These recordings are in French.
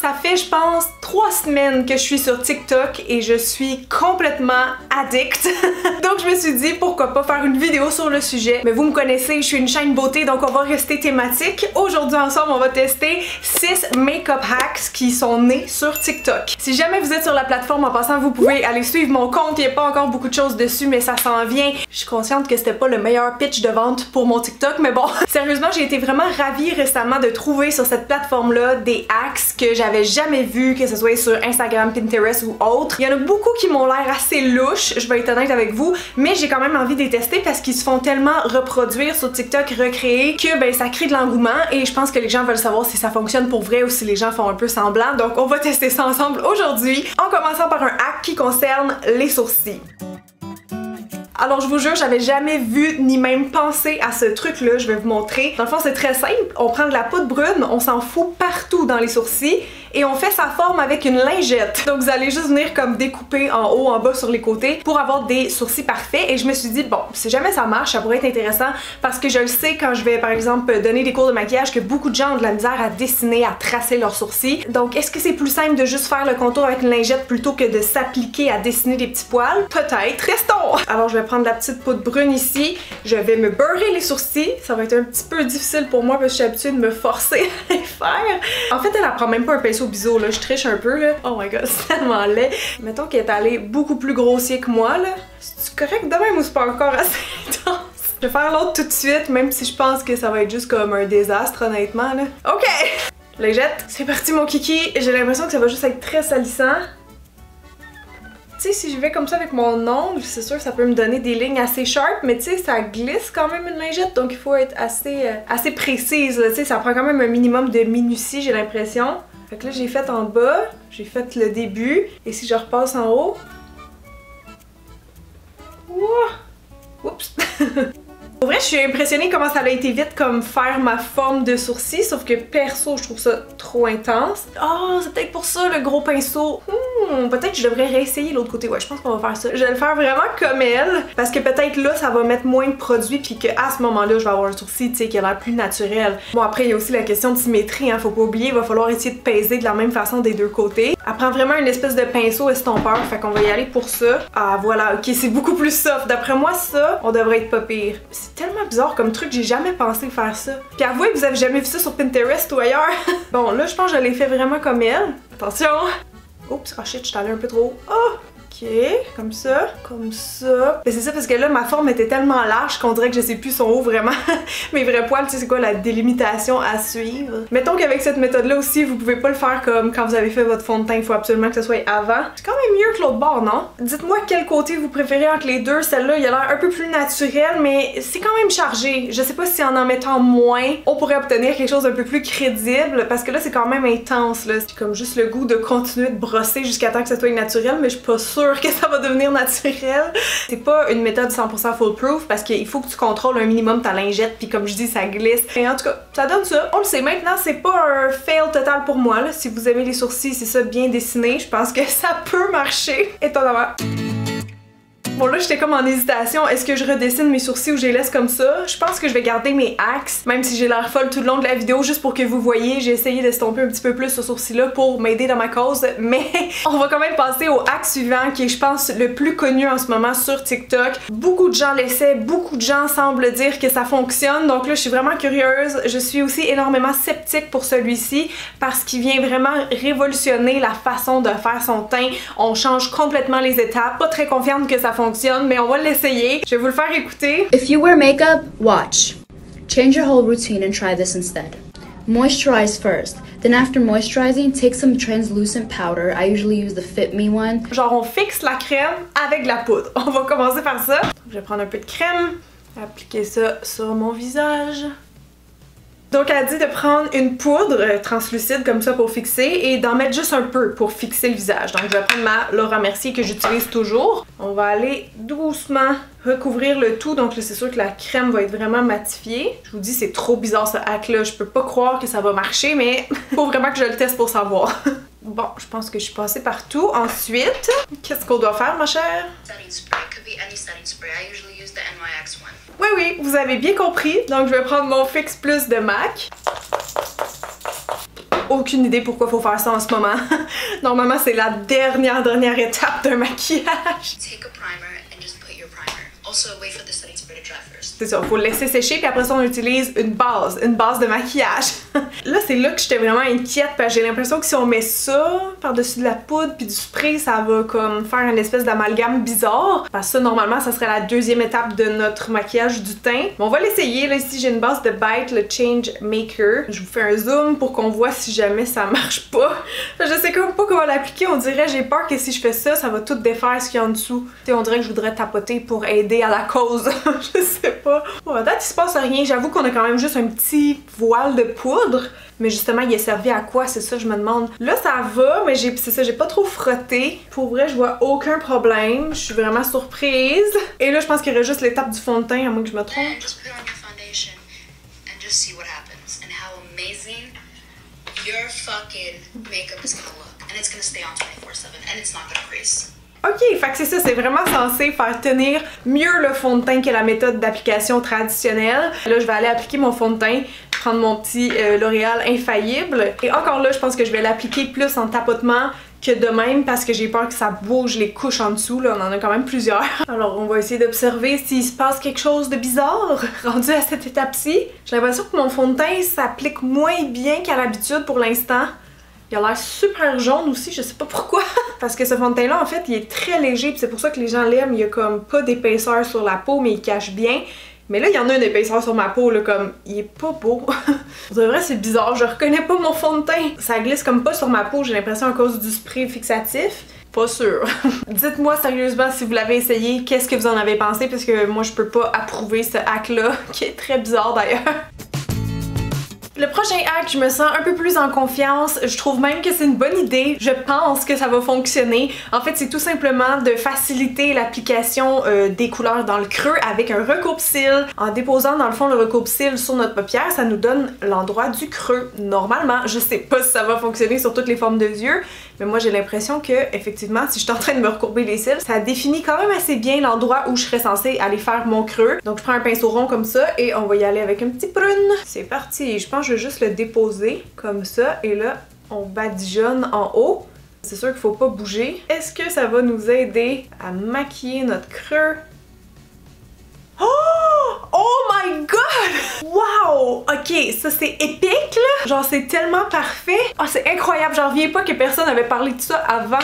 Ça fait, je pense, 3 semaines que je suis sur TikTok et je suis complètement addict. Donc je me suis dit pourquoi pas faire une vidéo sur le sujet. Mais vous me connaissez, je suis une chaîne beauté, donc on va rester thématique. Aujourd'hui ensemble, on va tester 6 make-up hacks qui sont nés sur TikTok. Si jamais vous êtes sur la plateforme, en passant, vous pouvez aller suivre mon compte. Il n'y a pas encore beaucoup de choses dessus, mais ça s'en vient. Je suis consciente que c'était pas le meilleur pitch de vente pour mon TikTok, mais bon. Sérieusement, j'ai été vraiment ravie récemment de trouver sur cette plateforme-là des hacks que j'avais jamais vus, que ce soit sur Instagram, Pinterest ou autre. Il y en a beaucoup qui m'ont l'air assez louches, je vais être honnête avec vous, mais j'ai quand même envie de les tester parce qu'ils se font tellement reproduire sur TikTok, recréer, que ben ça crée de l'engouement et je pense que les gens veulent savoir si ça fonctionne pour vrai ou si les gens font un peu semblant. Donc on va tester ça ensemble aujourd'hui, en commençant par un hack qui concerne les sourcils. Alors je vous jure, j'avais jamais vu ni même pensé à ce truc-là, je vais vous montrer. Dans le fond, c'est très simple, on prend de la poudre brune, on s'en fout partout dans les sourcils et on fait sa forme avec une lingette. Donc vous allez juste venir comme découper en haut, en bas, sur les côtés pour avoir des sourcils parfaits. Et je me suis dit, bon, si jamais ça marche, ça pourrait être intéressant parce que je le sais quand je vais par exemple donner des cours de maquillage que beaucoup de gens ont de la misère à dessiner, à tracer leurs sourcils. Donc est-ce que c'est plus simple de juste faire le contour avec une lingette plutôt que de s'appliquer à dessiner des petits poils? Peut-être. Restons! Alors je vais prendre de la petite poudre brune ici, je vais me beurrer les sourcils. Ça va être un petit peu difficile pour moi parce que je suis habituée de me forcer à les faire. En fait, elle prend même pas un pinceau biseau, là, je triche un peu là. Oh my god, c'est tellement laid. Mettons qu'elle est allée beaucoup plus grossier que moi là. C'est correct de même ou c'est pas encore assez intense? Je vais faire l'autre tout de suite, même si je pense que ça va être juste comme un désastre honnêtement là. Ok! Lingette, c'est parti mon kiki. J'ai l'impression que ça va juste être très salissant. Tu sais, si je vais comme ça avec mon ongle, c'est sûr que ça peut me donner des lignes assez sharp, mais tu sais, ça glisse quand même une lingette, donc il faut être assez précise, tu sais, ça prend quand même un minimum de minutie, j'ai l'impression. Fait que là, j'ai fait en bas, j'ai fait le début, et si je repasse en haut... Oups! Pour vrai, je suis impressionnée comment ça a été vite comme faire ma forme de sourcil, sauf que perso, je trouve ça trop intense. Oh, c'est peut-être pour ça le gros pinceau. Peut-être que je devrais réessayer l'autre côté. Ouais, je pense qu'on va faire ça. Je vais le faire vraiment comme elle, parce que peut-être là, ça va mettre moins de produit, puis qu'à ce moment-là, je vais avoir un sourcil, tu sais, qui a l'air plus naturel. Bon, après, il y a aussi la question de symétrie, hein, faut pas oublier, il va falloir essayer de peser de la même façon des deux côtés. Elle prend vraiment une espèce de pinceau estompeur, fait qu'on va y aller pour ça. Ah, voilà, ok, c'est beaucoup plus soft. D'après moi, ça, on devrait être pas pire. C'est tellement bizarre comme truc, j'ai jamais pensé faire ça. Puis avouez que vous avez jamais vu ça sur Pinterest ou ailleurs. Bon, là, je pense que je l'ai fait vraiment comme elle. Attention! Oups, oh shit, je suis allée un peu trop. Oh! Ok, comme ça, comme ça. Mais c'est ça parce que là, ma forme était tellement large qu'on dirait que je sais plus son haut vraiment. Mes vrais poils, tu sais c'est quoi la délimitation à suivre. Mettons qu'avec cette méthode-là aussi, vous pouvez pas le faire comme quand vous avez fait votre fond de teint. Il faut absolument que ce soit avant. C'est quand même mieux que l'autre bord, non? Dites-moi quel côté vous préférez entre les deux. Celle-là, il a l'air un peu plus naturel, mais c'est quand même chargé. Je sais pas si en mettant moins, on pourrait obtenir quelque chose d'un peu plus crédible parce que là, c'est quand même intense, là. J'ai comme juste le goût de continuer de brosser jusqu'à temps que ça soit naturel, mais je suis pas sûre que ça va devenir naturel. C'est pas une méthode 100% foolproof parce qu'il faut que tu contrôles un minimum ta lingette puis comme je dis ça glisse. Et en tout cas, ça donne ça. On le sait maintenant, c'est pas un fail total pour moi là. Si vous aimez les sourcils, c'est ça bien dessiné, je pense que ça peut marcher. Étonnamment. Bon là j'étais comme en hésitation, est-ce que je redessine mes sourcils ou je les laisse comme ça? Je pense que je vais garder mes hacks, même si j'ai l'air folle tout le long de la vidéo, juste pour que vous voyez, j'ai essayé d'estomper un petit peu plus ce sourcil-là pour m'aider dans ma cause, mais on va quand même passer au hack suivant qui est je pense le plus connu en ce moment sur TikTok. Beaucoup de gens l'essaient, beaucoup de gens semblent dire que ça fonctionne, donc là je suis vraiment curieuse. Je suis aussi énormément sceptique pour celui-ci parce qu'il vient vraiment révolutionner la façon de faire son teint. On change complètement les étapes, pas très confiante que ça fonctionne, mais on va l'essayer. Je vais vous le faire écouter. If you wear makeup, watch. Change your whole routine and try this instead. Moisturize first. Then after moisturizing, take some translucent powder. I usually use the Fit Me one. Genre on fixe la crème avec de la poudre. On va commencer par ça. Je vais prendre un peu de crème, appliquer ça sur mon visage. Donc elle dit de prendre une poudre translucide comme ça pour fixer et d'en mettre juste un peu pour fixer le visage. Donc je vais prendre ma Laura Mercier que j'utilise toujours. On va aller doucement recouvrir le tout. Donc là c'est sûr que la crème va être vraiment matifiée. Je vous dis c'est trop bizarre ce hack là. Je peux pas croire que ça va marcher mais faut vraiment que je le teste pour savoir. Bon, je pense que je suis passée partout. Ensuite, qu'est-ce qu'on doit faire ma chère? Setting spray could be any setting spray. I usually use the NYX one. Oui, oui, vous avez bien compris. Donc, je vais prendre mon Fix Plus de MAC. aucune idée pourquoi faut faire ça en ce moment. Normalement, c'est la dernière étape d'un maquillage. Take a primer and just put your primer. Also, wait for the setting spray to dry first. C'est ça, faut le laisser sécher puis après ça on utilise une base de maquillage. Là c'est là que j'étais vraiment inquiète parce que j'ai l'impression que si on met ça par-dessus de la poudre puis du spray, ça va comme faire une espèce d'amalgame bizarre. Parce que ça normalement ça serait la deuxième étape de notre maquillage du teint. Mais on va l'essayer, là ici j'ai une base de Bite, le Change Maker. Je vous fais un zoom pour qu'on voit si jamais ça marche pas. Je sais comme pas comment l'appliquer, on dirait j'ai peur que si je fais ça, ça va tout défaire ce qu'il y a en dessous. T'sais, on dirait que je voudrais tapoter pour aider à la cause. Je sais pas. Bon, à date, il se passe rien. J'avoue qu'on a quand même juste un petit voile de poudre. Mais justement, il est servi à quoi? C'est ça, je me demande. Là, ça va, mais c'est ça, j'ai pas trop frotté. Pour vrai, je vois aucun problème. Je suis vraiment surprise. Et là, je pense qu'il y aurait juste l'étape du fond de teint, à moins que je me trompe. And just put on your foundation and just see what happens and how amazing your fucking makeup is gonna look. And it's gonna stay on 24/7 and it's not gonna crease. Ok, fait que c'est ça, c'est vraiment censé faire tenir mieux le fond de teint que la méthode d'application traditionnelle. Là, je vais aller appliquer mon fond de teint, prendre mon petit L'Oréal Infaillible. Et encore là, je pense que je vais l'appliquer plus en tapotement que de même parce que j'ai peur que ça bouge les couches en dessous, là, on en a quand même plusieurs. Alors on va essayer d'observer s'il se passe quelque chose de bizarre rendu à cette étape-ci. J'ai l'impression que mon fond de teint s'applique moins bien qu'à l'habitude pour l'instant. Il a l'air super jaune aussi, je sais pas pourquoi. Parce que ce fond de teint là en fait il est très léger puis c'est pour ça que les gens l'aiment. Il y a comme pas d'épaisseur sur la peau mais il cache bien. Mais là il y en a une épaisseur sur ma peau là, comme il est pas beau. De vrai c'est bizarre, je reconnais pas mon fond de teint. Ça glisse comme pas sur ma peau, j'ai l'impression à cause du spray fixatif. Pas sûr. Dites-moi sérieusement si vous l'avez essayé, qu'est-ce que vous en avez pensé parce que moi je peux pas approuver ce hack là qui est très bizarre d'ailleurs. Le prochain hack, je me sens un peu plus en confiance. Je trouve même que c'est une bonne idée. Je pense que ça va fonctionner. En fait, c'est tout simplement de faciliter l'application des couleurs dans le creux avec un recoupe-cils. En déposant dans le fond le recoupe-cils sur notre paupière, ça nous donne l'endroit du creux. Normalement, je sais pas si ça va fonctionner sur toutes les formes de yeux, mais moi j'ai l'impression que effectivement, si je suis en train de me recourber les cils, ça définit quand même assez bien l'endroit où je serais censée aller faire mon creux. Donc je prends un pinceau rond comme ça et on va y aller avec un petit prune. C'est parti. Je pense que je vais juste le déposer comme ça et là on badigeonne en haut. C'est sûr qu'il faut pas bouger. Est-ce que ça va nous aider à maquiller notre creux? Oh my god! Wow! Ok, ça c'est épique là! Genre c'est tellement parfait! Oh c'est incroyable, j'en reviens pas que personne avait parlé de ça avant.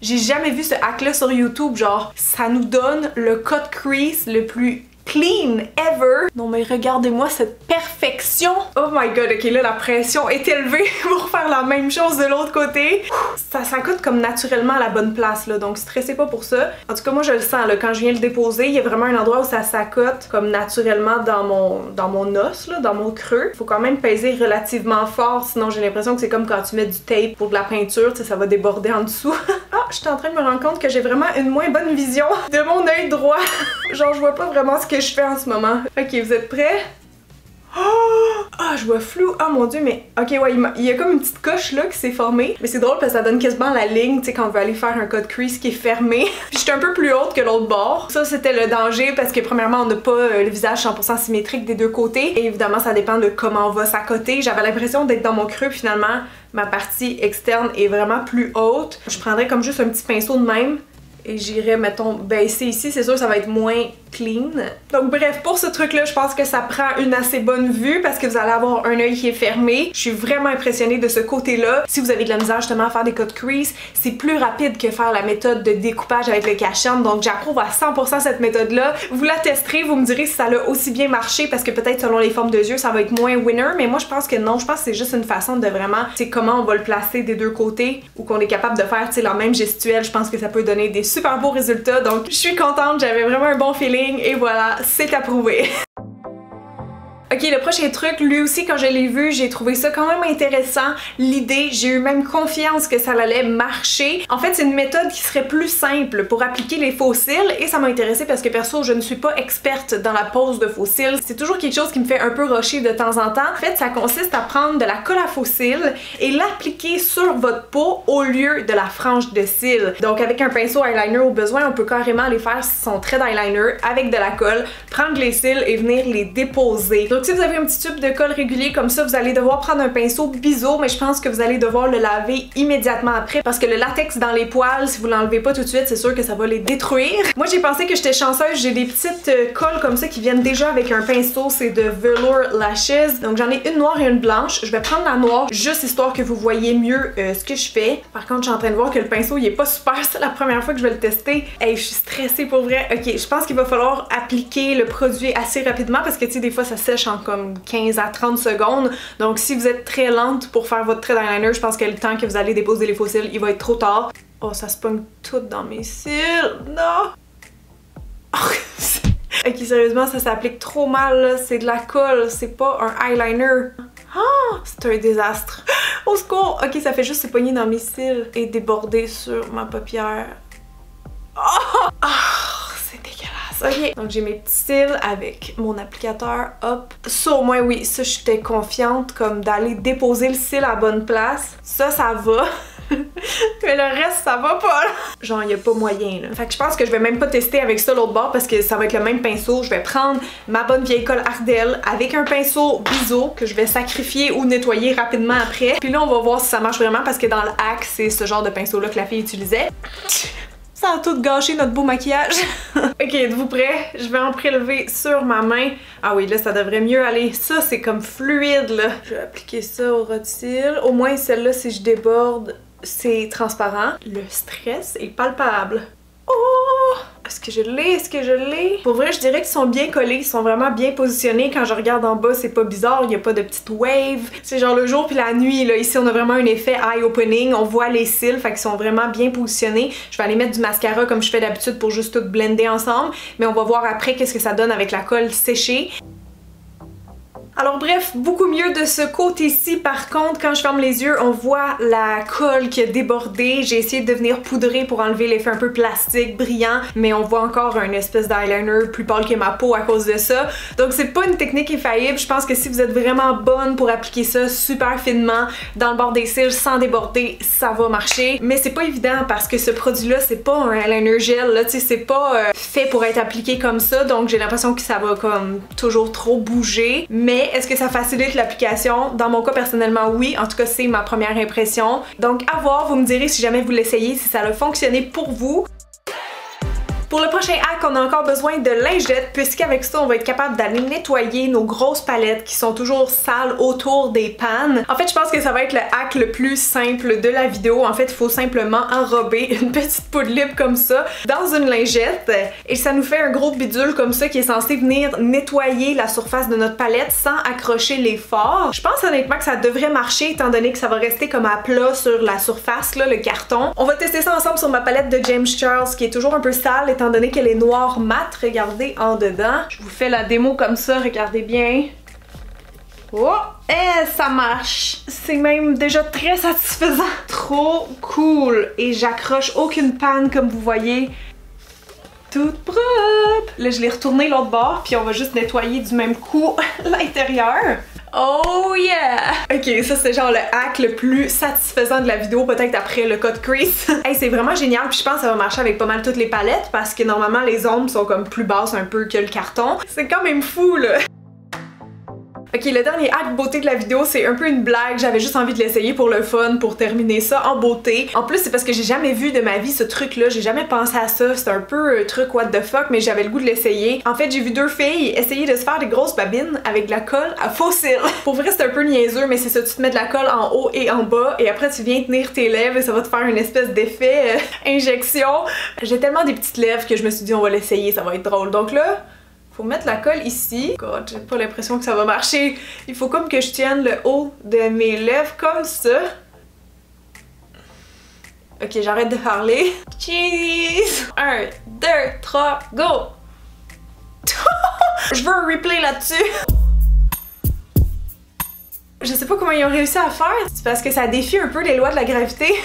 J'ai jamais vu ce hack là sur YouTube, genre ça nous donne le cut crease le plus clean ever. Non mais regardez-moi cette perfection. Oh my god, ok là la pression est élevée pour faire la même chose de l'autre côté. Ça s'accote comme naturellement à la bonne place là, donc stressez pas pour ça. En tout cas moi je le sens là, quand je viens le déposer, il y a vraiment un endroit où ça s'accote comme naturellement dans mon os là, dans mon creux. Faut quand même peser relativement fort, sinon j'ai l'impression que c'est comme quand tu mets du tape pour de la peinture, tu sais, ça va déborder en dessous. Ah, je suis en train de me rendre compte que j'ai vraiment une moins bonne vision de mon œil droit. Genre je vois pas vraiment ce que je fais en ce moment. Ok, vous êtes prêts? Ah, je vois flou. Ah mon dieu, mais ok, ouais, il y a comme une petite coche là qui s'est formée. Mais c'est drôle parce que ça donne quasiment la ligne, tu sais, quand on veut aller faire un cut crease qui est fermé. Puis j'étais un peu plus haute que l'autre bord. Ça, c'était le danger parce que premièrement, on n'a pas le visage 100% symétrique des deux côtés. Et évidemment, ça dépend de comment on va s'accoter. J'avais l'impression d'être dans mon creux, finalement, ma partie externe est vraiment plus haute. Je prendrais comme juste un petit pinceau de même. Et j'irai, mettons, baisser ici. C'est sûr que ça va être moins clean. Donc bref, pour ce truc-là, je pense que ça prend une assez bonne vue parce que vous allez avoir un œil qui est fermé. Je suis vraiment impressionnée de ce côté-là. Si vous avez de la misère justement à faire des cut crease, c'est plus rapide que faire la méthode de découpage avec le cache-œil. Donc j'approuve à 100% cette méthode-là. Vous la testerez, vous me direz si ça a aussi bien marché parce que peut-être selon les formes de yeux, ça va être moins winner. Mais moi, je pense que non. Je pense que c'est juste une façon de vraiment, tu sais, comment on va le placer des deux côtés ou qu'on est capable de faire, tu sais, la même gestuelle. Je pense que ça peut donner des super beaux résultats. Donc je suis contente, j'avais vraiment un bon feeling. Et voilà, c'est approuvé. Ok, le prochain truc, lui aussi quand je l'ai vu, j'ai trouvé ça quand même intéressant. L'idée, j'ai eu même confiance que ça allait marcher. En fait, c'est une méthode qui serait plus simple pour appliquer les faux cils et ça m'a intéressée parce que perso, je ne suis pas experte dans la pose de faux cils. C'est toujours quelque chose qui me fait un peu rusher de temps en temps. En fait, ça consiste à prendre de la colle à faux cils et l'appliquer sur votre peau au lieu de la frange de cils. Donc avec un pinceau eyeliner au besoin, on peut carrément aller faire son trait d'eyeliner avec de la colle, prendre les cils et venir les déposer. Donc si vous avez un petit tube de colle régulier comme ça, vous allez devoir prendre un pinceau biseau, mais je pense que vous allez devoir le laver immédiatement après parce que le latex dans les poils, si vous l'enlevez pas tout de suite, c'est sûr que ça va les détruire. Moi j'ai pensé que j'étais chanceuse, j'ai des petites colles comme ça qui viennent déjà avec un pinceau, c'est de Velour Lashes. Donc j'en ai une noire et une blanche. Je vais prendre la noire juste histoire que vous voyez mieux ce que je fais. Par contre, je suis en train de voir que le pinceau il est pas super, c'est la première fois que je vais le tester. Hey, je suis stressée pour vrai. Ok, je pense qu'il va falloir appliquer le produit assez rapidement parce que tu sais, des fois ça sèche en comme 15 à 30 secondes. Donc si vous êtes très lente pour faire votre trait d'eyeliner, je pense que le temps que vous allez déposer les faux cils, il va être trop tard. Oh, ça se pogne tout dans mes cils. Non! Ok, sérieusement, ça s'applique trop mal, là. C'est de la colle, c'est pas un eyeliner. Ah! C'est un désastre. Au secours! Ok, ça fait juste se pogner dans mes cils et déborder sur ma paupière. Oh! C'est dégueulasse. Ok, donc j'ai mes petits cils avec mon applicateur. Hop. Ça, au moins, oui, ça, j'étais confiante comme d'aller déposer le cil à la bonne place. Ça va. Mais le reste, ça va pas, là. Genre, y a pas moyen, là. Fait que je pense que je vais même pas tester avec ça l'autre bord parce que ça va être le même pinceau. Je vais prendre ma bonne vieille colle Ardell avec un pinceau biseau que je vais sacrifier ou nettoyer rapidement après. Puis là, on va voir si ça marche vraiment parce que dans le hack, c'est ce genre de pinceau-là que la fille utilisait. Ça a tout gâché notre beau maquillage. Ok, êtes-vous prêts? Je vais en prélever sur ma main. Ah oui, là, ça devrait mieux aller. Ça, c'est comme fluide, là. Je vais appliquer ça au ras de cils. Au moins, celle-là, si je déborde, c'est transparent. Le stress est palpable. Oh! Est-ce que je l'ai? Est-ce que je l'ai? Pour vrai, je dirais qu'ils sont bien collés, ils sont vraiment bien positionnés. Quand je regarde en bas, c'est pas bizarre, il n'y a pas de petite wave. C'est genre le jour puis la nuit, là. Ici, on a vraiment un effet eye-opening. On voit les cils, fait qu'ils sont vraiment bien positionnés. Je vais aller mettre du mascara comme je fais d'habitude pour juste tout blender ensemble. Mais on va voir après qu'est-ce que ça donne avec la colle séchée. Alors bref, beaucoup mieux de ce côté-ci. Par contre, quand je ferme les yeux, on voit la colle qui a débordé. J'ai essayé de venir poudrer pour enlever l'effet un peu plastique, brillant, mais on voit encore un espèce d'eyeliner plus pâle que ma peau à cause de ça. Donc c'est pas une technique infaillible. Je pense que si vous êtes vraiment bonne pour appliquer ça super finement dans le bord des cils sans déborder, ça va marcher. Mais c'est pas évident parce que ce produit-là, c'est pas un eyeliner gel, là, tu sais, c'est pas fait pour être appliqué comme ça. Donc j'ai l'impression que ça va comme toujours trop bouger. Mais est-ce que ça facilite l'application? Dans mon cas, personnellement, oui. En tout cas, c'est ma première impression. Donc, à voir, vous me direz si jamais vous l'essayez, si ça a fonctionné pour vous. Pour le prochain hack, on a encore besoin de lingettes puisqu'avec ça, on va être capable d'aller nettoyer nos grosses palettes qui sont toujours sales autour des pannes. En fait, je pense que ça va être le hack le plus simple de la vidéo. En fait, il faut simplement enrober une petite peau de lip comme ça dans une lingette et ça nous fait un gros bidule comme ça qui est censé venir nettoyer la surface de notre palette sans accrocher les forts. Je pense honnêtement que ça devrait marcher étant donné que ça va rester comme à plat sur la surface, là, le carton. On va tester ça ensemble sur ma palette de James Charles qui est toujours un peu sale étant donné qu'elle est noire mat, regardez en dedans. Je vous fais la démo comme ça, regardez bien. Oh! Ça marche! C'est même déjà très satisfaisant. Trop cool! Et j'accroche aucune panne comme vous voyez. Toute propre! Là, je l'ai retourné l'autre bord, puis on va juste nettoyer du même coup l'intérieur. Oh yeah! Ok, ça c'est genre le hack le plus satisfaisant de la vidéo, peut-être après le cut crease. Hey, c'est vraiment génial, puis je pense que ça va marcher avec pas mal toutes les palettes parce que normalement les ombres sont comme plus basses un peu que le carton. C'est quand même fou là! Ok, le dernier hack beauté de la vidéo, c'est un peu une blague. J'avais juste envie de l'essayer pour le fun, pour terminer ça en beauté. En plus, c'est parce que j'ai jamais vu de ma vie ce truc-là. J'ai jamais pensé à ça. C'est un peu un truc what the fuck, mais j'avais le goût de l'essayer. En fait, j'ai vu deux filles essayer de se faire des grosses babines avec de la colle à faux cils. Pour vrai, c'est un peu niaiseux, mais c'est ça. Tu te mets de la colle en haut et en bas, et après, tu viens tenir tes lèvres et ça va te faire une espèce d'effet injection. J'ai tellement des petites lèvres que je me suis dit, on va l'essayer, ça va être drôle. Donc là, faut mettre la colle ici. God, j'ai pas l'impression que ça va marcher. Il faut comme que je tienne le haut de mes lèvres comme ça. Ok, j'arrête de parler. Cheese! 1, 2, 3, go! Je veux un replay là-dessus. Je sais pas comment ils ont réussi à faire. C'est parce que ça défie un peu les lois de la gravité.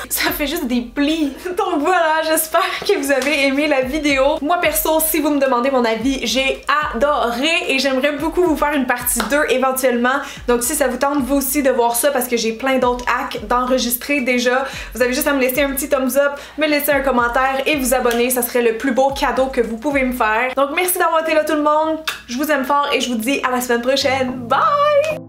ça fait juste des plis. Donc voilà, j'espère que vous avez aimé la vidéo. Moi perso, si vous me demandez mon avis, j'ai adoré et j'aimerais beaucoup vous faire une partie 2 éventuellement. Donc si ça vous tente vous aussi de voir ça, parce que j'ai plein d'autres hacks d'enregistrer déjà, vous avez juste à me laisser un petit thumbs up, me laisser un commentaire et vous abonner, ça serait le plus beau cadeau que vous pouvez me faire. Donc merci d'avoir été là tout le monde, je vous aime fort et je vous dis à la semaine prochaine. Bye!